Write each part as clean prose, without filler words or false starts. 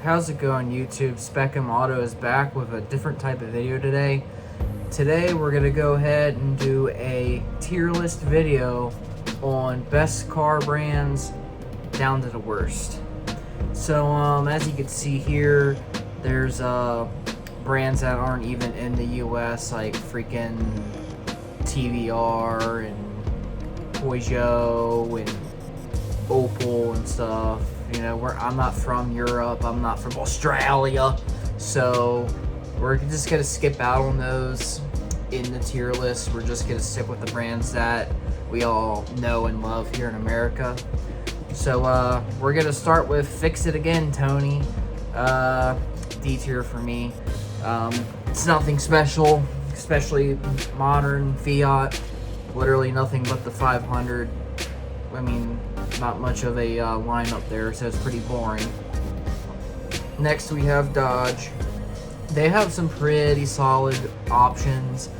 How's it going, YouTube? Speckham Auto is back with a different type of video today. Today we're going to go ahead and do a tier list video on best car brands down to the worst. So as you can see here, there's brands that aren't even in the US, like freaking TVR and Peugeot and Opel and stuff. You know, I'm not from Europe, I'm not from Australia, so we're just gonna skip out on those in the tier list. We're just gonna stick with the brands that we all know and love here in America. So we're gonna start with Fix It Again, Tony. D tier for me. It's nothing special, especially modern Fiat. Literally nothing but the 500. I mean, not much of a lineup there, so it's pretty boring. Next we have Dodge. They have some pretty solid options,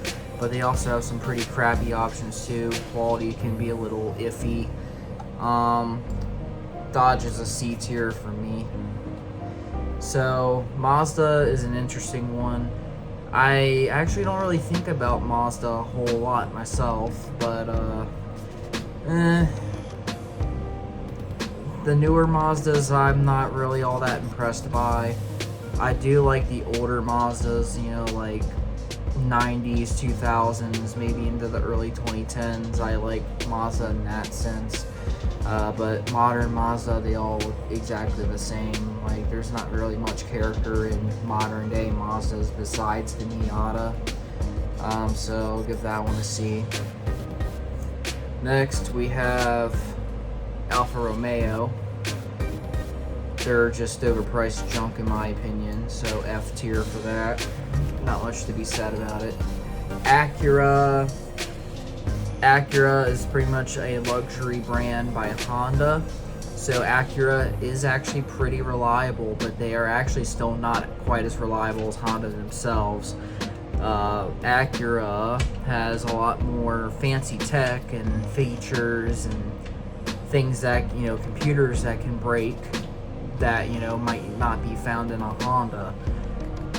but they also have some pretty crappy options too. Quality can be a little iffy. Dodge is a C tier for me. So Mazda is an interesting one. I actually don't really think about Mazda a whole lot myself, but the newer Mazdas I'm not really all that impressed by. I do like the older Mazdas, you know, like 90s, 2000s, maybe into the early 2010s. I like Mazda in that sense. But modern Mazda, they all look exactly the same. Like, there's not really much character in modern day Mazdas besides the Miata. So I'll give that one a C. Next we have Alfa Romeo. They're just overpriced junk in my opinion, so F tier for that. Not much to be said about it. Acura is pretty much a luxury brand by Honda, so Acura is actually pretty reliable, but they are actually still not quite as reliable as Honda themselves. Acura has a lot more fancy tech and features and things that, you know, computers that can break that, you know, might not be found in a Honda.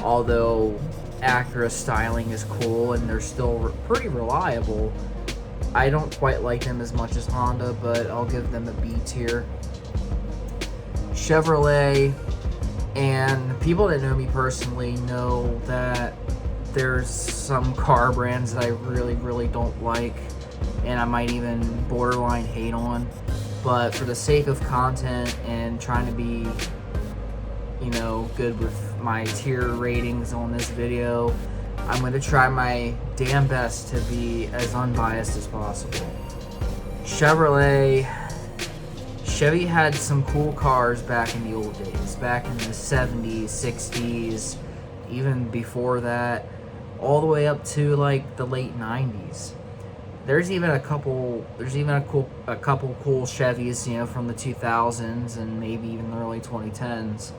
Although Acura styling is cool and they're still pretty reliable, I don't quite like them as much as Honda, but I'll give them a B tier. Chevrolet, and people that know me personally know that there's some car brands that I really don't like, and I might even borderline hate on. But for the sake of content and trying to be, you know, good with my tier ratings on this video, I'm going to try my damn best to be as unbiased as possible. Chevy had some cool cars back in the old days, back in the 70s, 60s, even before that, all the way up to like the late 90s. There's even a couple cool Chevys, you know, from the 2000s and maybe even the early 2010s.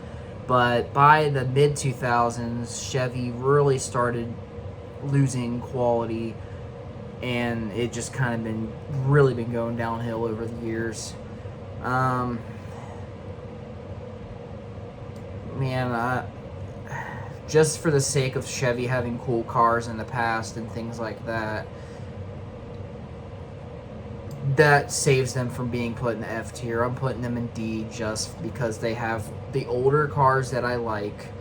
But by the mid 2000s, Chevy really started losing quality, and it just kind of really been going downhill over the years. Just for the sake of Chevy having cool cars in the past and things like that, that saves them from being put in the F tier. I'm putting them in D just because they have the older cars that I like.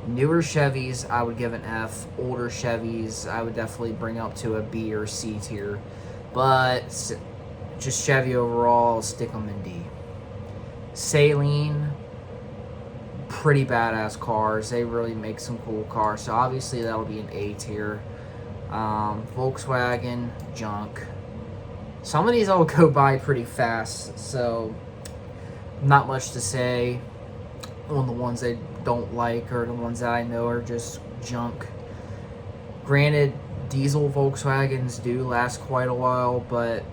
Newer Chevys, I would give an F. Older Chevys, I would definitely bring up to a B or C tier. But just Chevy overall, I'll stick them in D. Saleen, pretty badass cars. They really make some cool cars. So obviously that'll be an A tier. Volkswagen, junk. Some of these I'll go by pretty fast, so not much to say on the ones I don't like or the ones that I know are just junk. Granted, diesel Volkswagens do last quite a while, but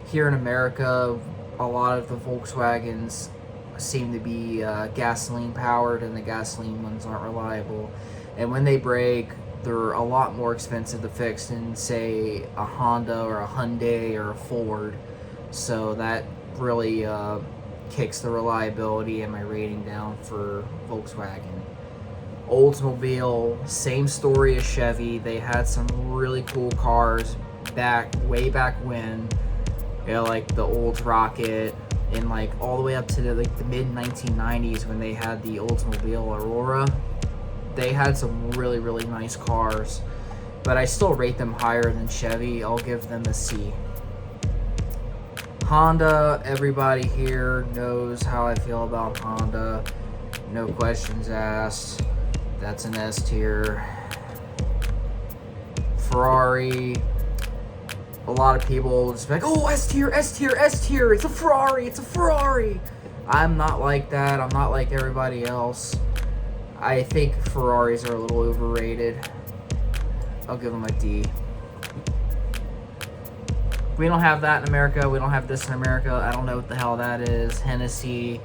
here in America, a lot of the Volkswagens seem to be gasoline powered, and the gasoline ones aren't reliable. And when they break, they're a lot more expensive to fix than, say, a Honda or a Hyundai or a Ford. So that really kicks the reliability and my rating down for Volkswagen. Oldsmobile, same story as Chevy. They had some really cool cars way back when, like the Olds Rocket, and like all the way up to the mid 1990s when they had the Oldsmobile Aurora. They had some really, really nice cars, but I still rate them higher than Chevy. I'll give them a C. Honda, everybody here knows how I feel about Honda. No questions asked. That's an S tier. Ferrari, a lot of people just be like, oh, S tier, S tier, S tier. It's a Ferrari, it's a Ferrari. I'm not like that. I'm not like everybody else. I think Ferraris are a little overrated. I'll give them a D. We don't have that in America. We don't have this in America. I don't know what the hell that is. Hennessy.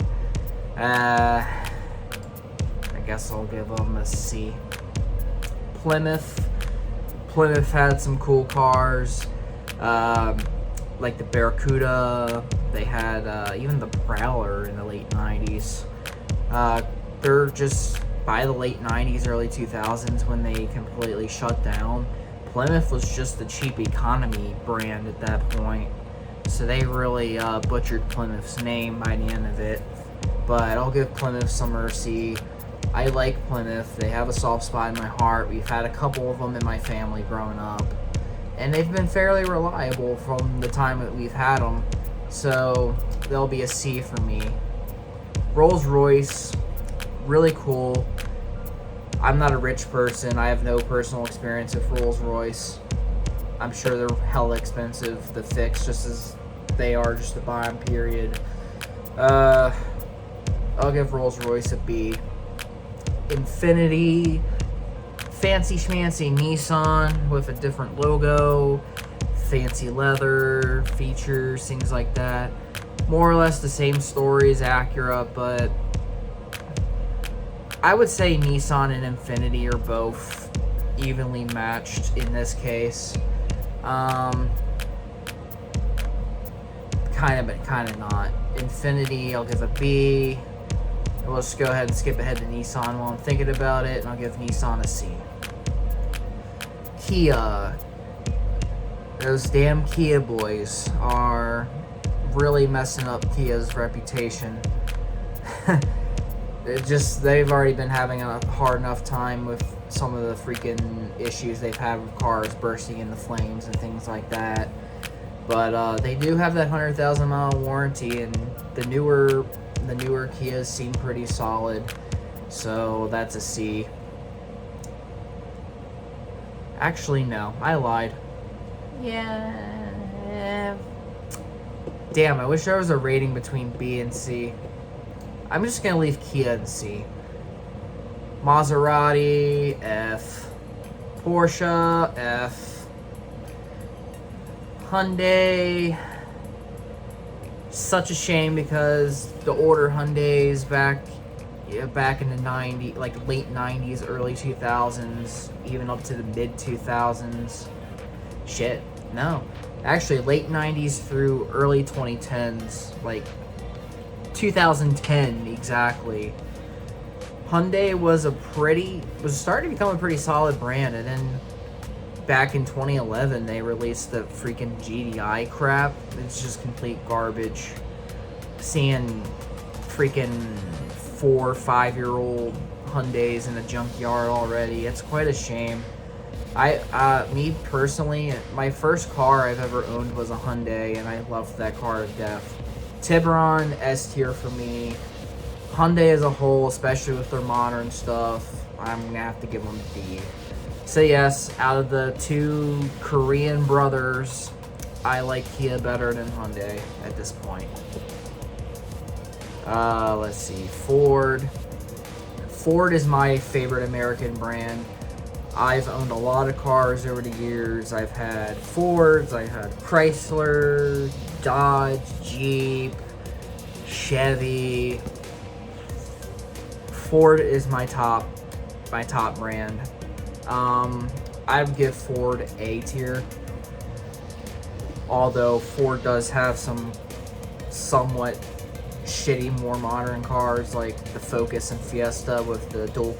I guess I'll give them a C. Plymouth. Plymouth had some cool cars. Like the Barracuda. They had even the Prowler in the late 90s. They're just by the late 90s, early 2000s when they completely shut down. Plymouth was just the cheap economy brand at that point. So they really butchered Plymouth's name by the end of it. But I'll give Plymouth some mercy. I like Plymouth. They have a soft spot in my heart. We've had a couple of them in my family growing up. And they've been fairly reliable from the time that we've had them. So they'll be a C for me. Rolls-Royce, really cool. I'm not a rich person. I have no personal experience with Rolls-Royce. I'm sure they're hella expensive to fix, just as they are just to buy them, period. I'll give Rolls-Royce a B. Infiniti, fancy schmancy Nissan with a different logo, fancy leather, features, things like that. More or less the same story as Acura, but I would say Nissan and Infiniti are both evenly matched in this case. Kind of, but kind of not. Infiniti, I'll give a B. We'll just go ahead and skip ahead to Nissan while I'm thinking about it, and I'll give Nissan a C. Kia. Those damn Kia boys are really messing up Kia's reputation. They've already been having a hard enough time with some of the freaking issues they've had with cars bursting into flames and things like that. But they do have that 100,000 mile warranty, and the newer Kias seem pretty solid. So that's a C. Actually, no, I lied. Yeah. Damn, I wish there was a rating between B and C. I'm just going to leave Kia in C. Maserati, F. Porsche, F. Hyundai, such a shame because the older Hyundais back in the 90s, like late 90s, early 2000s, even up to the mid 2000s. Shit, no. Actually, late 90s through early 2010s, like 2010 exactly. Hyundai was starting to become a pretty solid brand, and then back in 2011 they released the freaking GDI crap. It's just complete garbage. Seeing freaking 4 or 5-year-old Hyundais in a junkyard already, it's quite a shame. Me personally, my first car I've ever owned was a Hyundai, and I loved that car to death. Tiburon, S tier for me. Hyundai as a whole, especially with their modern stuff, I'm gonna have to give them a D. So yes, out of the two Korean brothers, I like Kia better than Hyundai at this point. Let's see, Ford. Ford is my favorite American brand. I've owned a lot of cars over the years. I've had Fords, I've had Chrysler, Dodge, Jeep, Chevy. Ford is my top brand. I would give Ford A tier. Although Ford does have some somewhat shitty, more modern cars like the Focus and Fiesta with the dual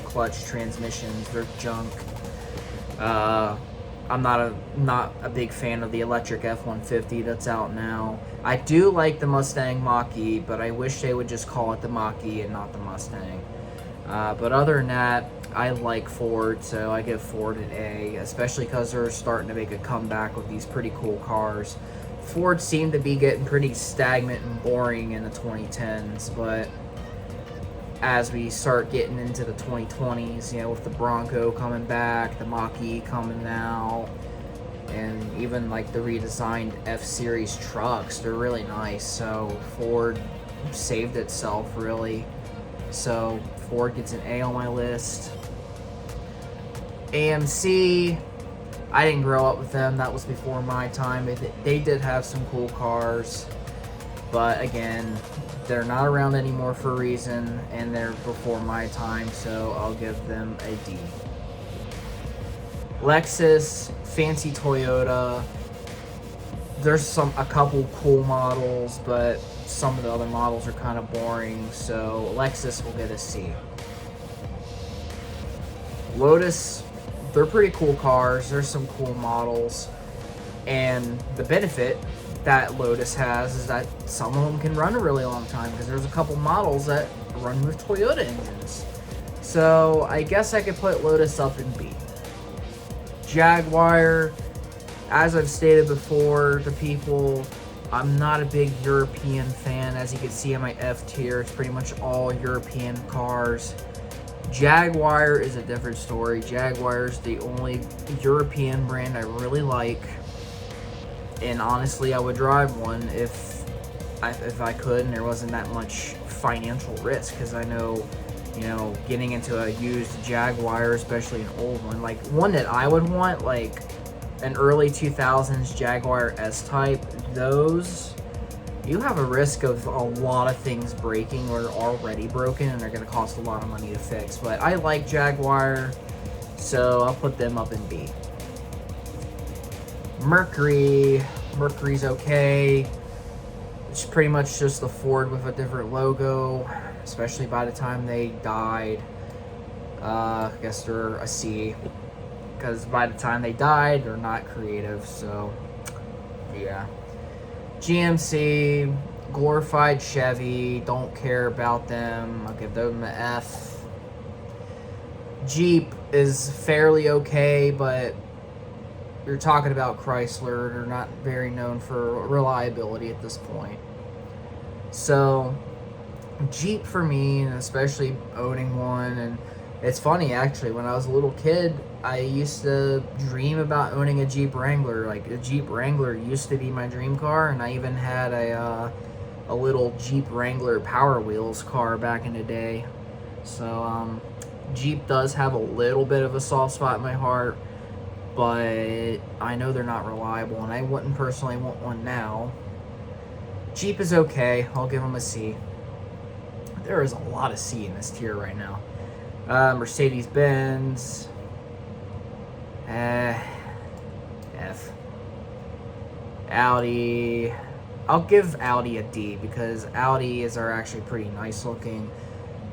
clutch transmissions. They're junk. I'm not a big fan of the electric F-150 that's out now. I do like the Mustang Mach-E, but I wish they would just call it the Mach-E and not the Mustang. But other than that, I like Ford, so I give Ford an A, especially because they're starting to make a comeback with these pretty cool cars. Ford seemed to be getting pretty stagnant and boring in the 2010s, but as we start getting into the 2020s, you know, with the Bronco coming back, the Mach-E coming now, and even like the redesigned F-Series trucks, they're really nice. So Ford saved itself, really. So Ford gets an A on my list. AMC, I didn't grow up with them. That was before my time. They did have some cool cars, but again, they're not around anymore for a reason, and they're before my time, so I'll give them a D. Lexus, fancy Toyota. There's a couple cool models, but some of the other models are kind of boring, so Lexus will get a C. Lotus, they're pretty cool cars. There's some cool models, and the benefit that Lotus has is that some of them can run a really long time, because there's a couple models that run with Toyota engines. So I guess I could put Lotus up in B. Jaguar, as I've stated before to people, I'm not a big European fan. As you can see in my F tier, it's pretty much all European cars. Jaguar is a different story. Jaguar is the only European brand I really like. And honestly, I would drive one if I could and there wasn't that much financial risk, because I know, you know, getting into a used Jaguar, especially an old one, like one that I would want, like an early 2000s Jaguar S-Type, those, you have a risk of a lot of things breaking or already broken, and they're going to cost a lot of money to fix. But I like Jaguar, so I'll put them up in B. Mercury's okay. It's pretty much just the Ford with a different logo, especially by the time they died. I guess they're a C, because by the time they died, they're not creative, so yeah. GMC, glorified Chevy, don't care about them. I'll give them an F. Jeep is fairly okay, but you're talking about Chrysler. They're not very known for reliability at this point. So Jeep for me, and especially owning one, and it's funny actually, when I was a little kid, I used to dream about owning a Jeep Wrangler. Like, a Jeep Wrangler used to be my dream car, and I even had a little Jeep Wrangler Power Wheels car back in the day. So Jeep does have a little bit of a soft spot in my heart, but I know they're not reliable, and I wouldn't personally want one now. Jeep is okay. I'll give them a C. There is a lot of C in this tier right now. Mercedes-Benz, F. Audi, I'll give Audi a D, because Audis are actually pretty nice looking.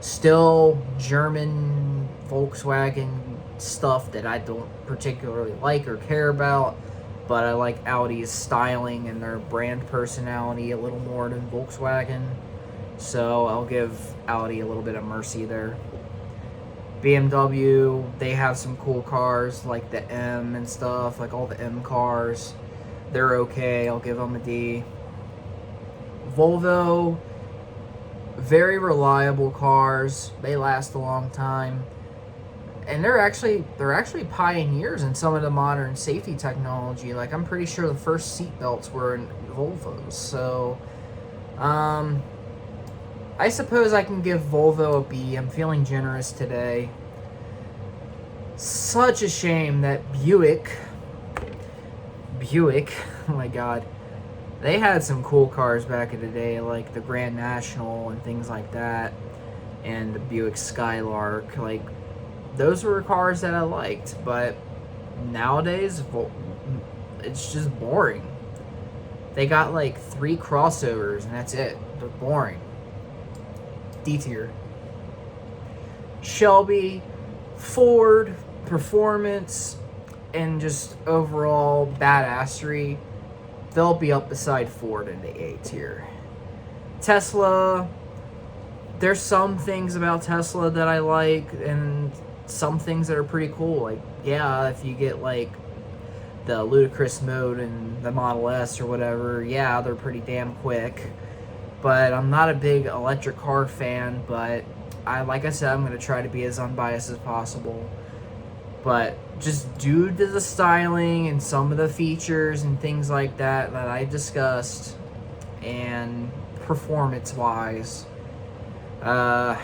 Still German Volkswagen stuff that I don't particularly like or care about, but I like Audi's styling and their brand personality a little more than Volkswagen, so I'll give Audi a little bit of mercy there. BMW, they have some cool cars like the M and stuff, like all the M cars. They're okay, I'll give them a D. Volvo, very reliable cars. They last a long time. And they're actually pioneers in some of the modern safety technology. Like, I'm pretty sure the first seat belts were in Volvos. So, I suppose I can give Volvo a B. I'm feeling generous today. Such a shame that Buick, oh my god, they had some cool cars back in the day, like the Grand National and things like that, and the Buick Skylark. Like, those were cars that I liked, but nowadays it's just boring. They got like 3 crossovers, and that's it. They're boring. D tier. Shelby, Ford, performance, and just overall badassery, they'll be up beside Ford in the A tier. Tesla, there's some things about Tesla that I like, and some things that are pretty cool. Like, yeah, if you get like the ludicrous mode in the Model S or whatever, yeah, they're pretty damn quick. But I'm not a big electric car fan, but like I said, I'm going to try to be as unbiased as possible. But just due to the styling and some of the features and things like that I discussed, and performance-wise, I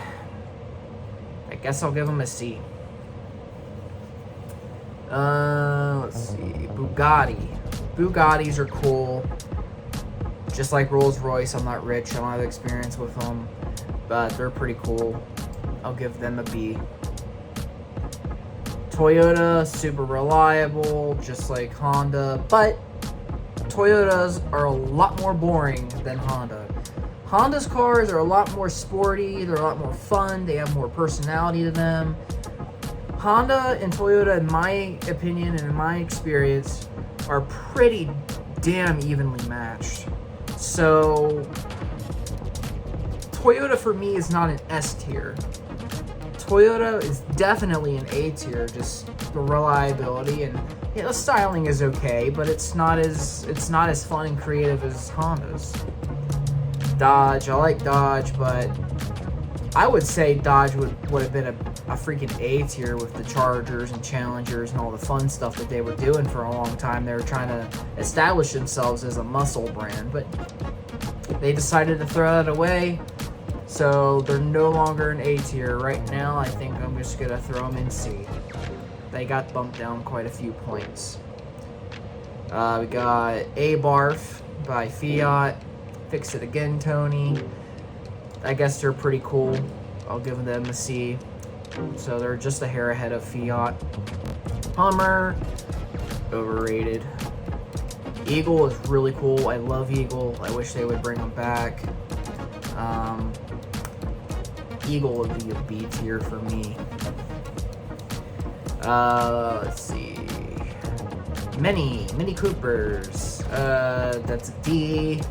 guess I'll give them a C. Let's see. Bugattis are cool. Just like Rolls-Royce, I'm not rich. I don't have experience with them, but they're pretty cool. I'll give them a B. Toyota, super reliable, just like Honda, but Toyotas are a lot more boring than Honda. Honda's cars are a lot more sporty, they're a lot more fun, they have more personality to them. Honda and Toyota, in my opinion and in my experience, are pretty damn evenly matched. So, Toyota for me is not an S tier. Toyota is definitely an A tier, just the reliability, and the styling is okay, but it's not as fun and creative as Honda's. Dodge, I like Dodge, but I would say Dodge would have been a freaking A tier with the Chargers and Challengers and all the fun stuff that they were doing for a long time. They were trying to establish themselves as a muscle brand, but they decided to throw that away. So they're no longer an A tier. Right now, I think I'm just going to throw them in C. They got bumped down quite a few points. We got Abarth by Fiat. Fix It Again, Tony. I guess they're pretty cool. I'll give them a C. So they're just a hair ahead of Fiat. Hummer, overrated. Eagle is really cool. I love Eagle. I wish they would bring them back. Eagle would be a B tier for me. Let's see. Mini Coopers. That's a D.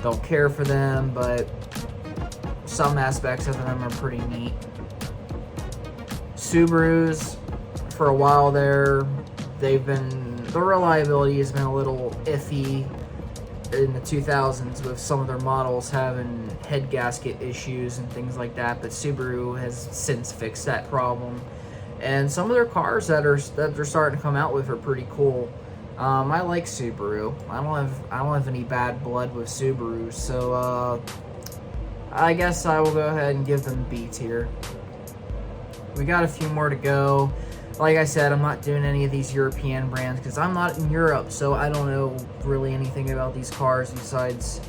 Don't care for them, but some aspects of them are pretty neat. Subarus, for a while there, the reliability has been a little iffy in the 2000s with some of their models having head gasket issues and things like that, but Subaru has since fixed that problem. And some of their cars that they're starting to come out with are pretty cool. I like Subaru. I don't have any bad blood with Subaru, so I guess I will go ahead and give them B tier. We got a few more to go. Like I said, I'm not doing any of these European brands because I'm not in Europe, so I don't know really anything about these cars besides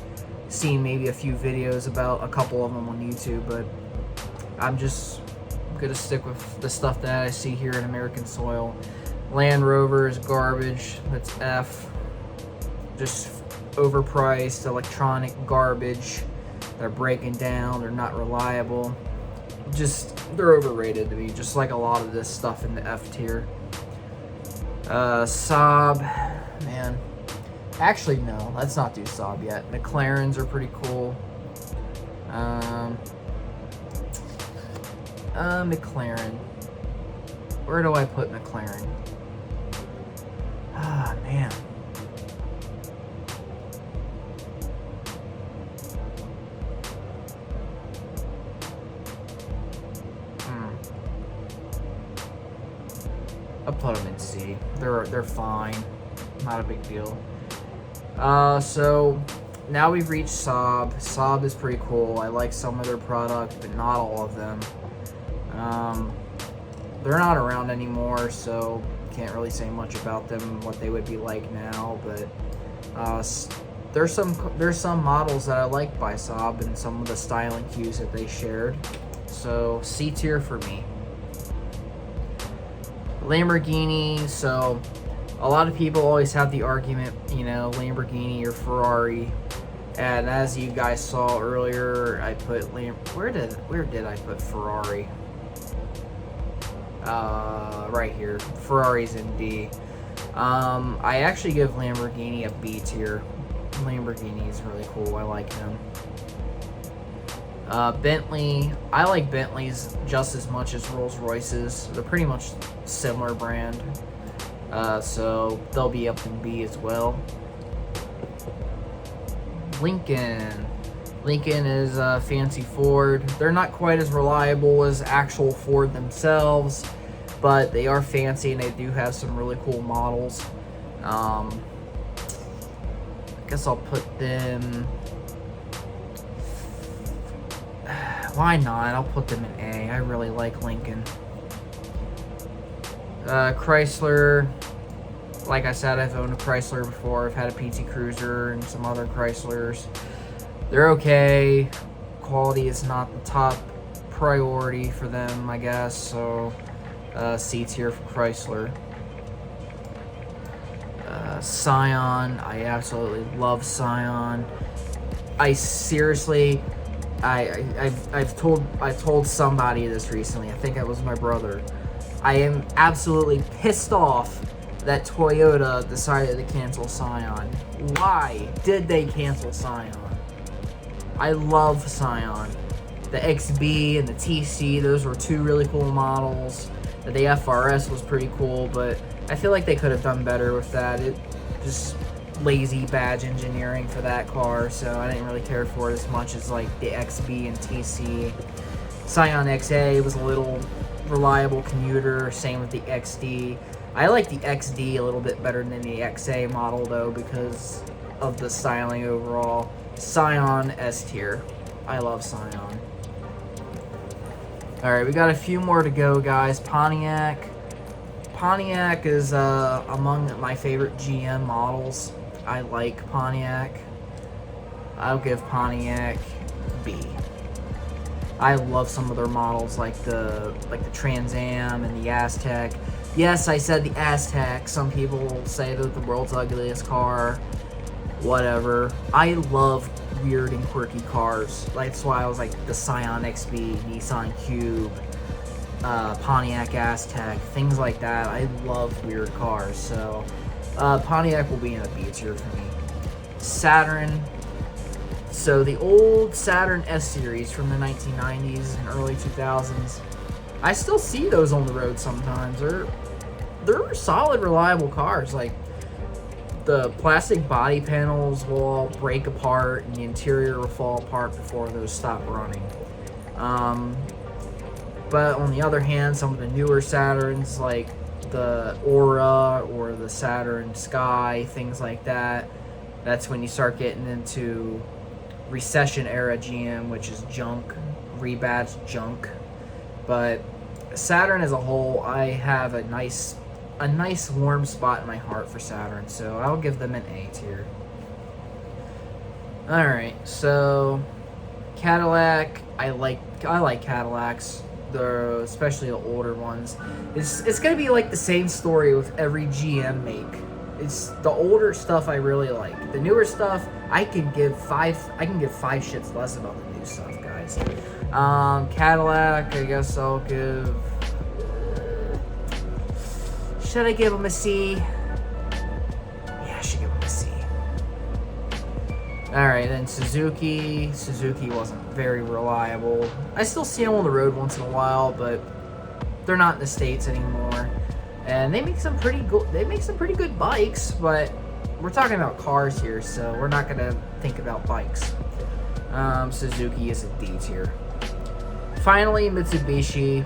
seeing maybe a few videos about a couple of them on YouTube, but I'm just gonna stick with the stuff that I see here in American soil. Land Rover is garbage. That's F. Just overpriced, electronic garbage. They're breaking down. They're not reliable. They're overrated to me, just like a lot of this stuff in the F tier. Saab, man. Actually, no, let's not do Saab yet. McLarens are pretty cool. McLaren. Where do I put McLaren? Ah, man. I'll put them in C. They're fine. Not a big deal. So now we've reached Saab. Saab is pretty cool. I like some of their products, but not all of them. They're not around anymore, so can't really say much about them, what they would be like now, but there's some models that I like by Saab and some of the styling cues that they shared. So C tier for me. Lamborghini, so A lot of people always have the argument, you know, Lamborghini or Ferrari. And as you guys saw earlier, I put where did I put Ferrari? Right here. Ferrari's in D. I actually give Lamborghini a B tier. Lamborghini is really cool. I like them. Bentley. I like Bentleys just as much as Rolls Royces. They're pretty much similar brand. So they'll be up in B as well. Lincoln. Lincoln is a fancy Ford. They're not quite as reliable as actual Ford themselves, but they are fancy and they do have some really cool models. I guess I'll put them... Why not? I'll put them in A. I really like Lincoln. Chrysler. Like I said, I've owned a Chrysler before. I've had a PT Cruiser and some other Chryslers. They're okay. Quality is not the top priority for them, I guess. So, C tier for Chrysler. Scion. I absolutely love Scion. I seriously... I've told somebody this recently. I think it was my brother. I am absolutely pissed off that Toyota decided to cancel Scion. Why did they cancel Scion? I love Scion. The XB and the TC, those were two really cool models. The FRS was pretty cool, but I feel like they could have done better with that. It just lazy badge engineering for that car, so I didn't really care for it as much as like the XB and TC. Scion XA was a little reliable commuter, same with the XD. I like the XD a little bit better than the XA model though because of the styling overall. Scion S tier. I love Scion. Alright, we got a few more to go, guys. Pontiac. Pontiac is among my favorite GM models. I like Pontiac. I'll give Pontiac B. I love some of their models like the Trans Am and the Aztek. Yes, I said the Aztek. Some people say that the world's ugliest car. Whatever. I love weird and quirky cars. That's why I was like the Scion XB, Nissan Cube, Pontiac Aztek, things like that. I love weird cars. So Pontiac will be in a B tier for me. Saturn. So the old Saturn S series from the 1990s and early 2000s. I still see those on the road sometimes. They're solid, reliable cars. Like, the plastic body panels will all break apart and the interior will fall apart before those stop running. But on the other hand, some of the newer Saturns, like the Aura or the Saturn Sky, things like that, that's when you start getting into recession era GM, which is junk, rebadged junk. But Saturn as a whole, I have a nice warm spot in my heart for Saturn, so I'll give them an A tier. Alright, so Cadillac, I like Cadillacs, especially the older ones. It's gonna be like the same story with every GM make. It's the older stuff I really like. The newer stuff, I can give five shits less about the new stuff, guys. Cadillac, I guess I'll give... Should I give them a C? Yeah, I should give them a C. Alright, then Suzuki. Suzuki wasn't very reliable. I still see them on the road once in a while, but they're not in the States anymore. And they make some pretty good bikes, but we're talking about cars here, so we're not gonna think about bikes. Suzuki is a D tier. Finally, Mitsubishi.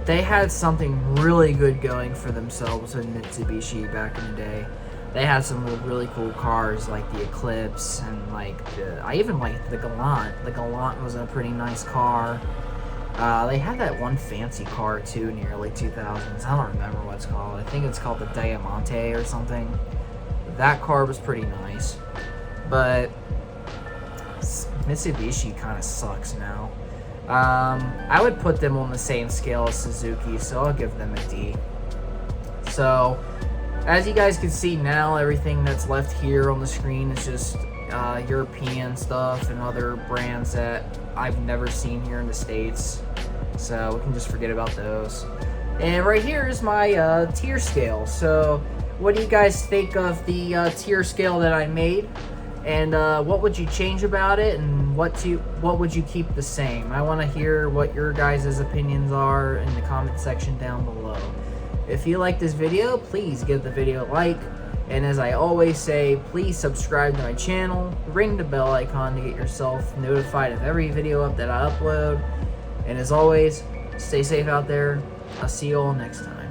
They had something really good going for themselves in Mitsubishi back in the day. They had some really cool cars like the Eclipse and I even liked the Galant. The Galant was a pretty nice car. They had that one fancy car too in the early 2000s. I don't remember what it's called. I think it's called the Diamante or something. That car was pretty nice. But Mitsubishi kind of sucks now. I would put them on the same scale as Suzuki, so I'll give them a D. So, As you guys can see now, everything that's left here on the screen is just European stuff and other brands that I've never seen here in the States. So we can just forget about those. And right here is my tier scale. So what do you guys think of the tier scale that I made? And what would you change about it? And what would you keep the same? I want to hear what your guys' opinions are in the comment section down below. If you like this video, please give the video a like. And as I always say, please subscribe to my channel, ring the bell icon to get yourself notified of every video up that I upload. And as always, stay safe out there. I'll see you all next time.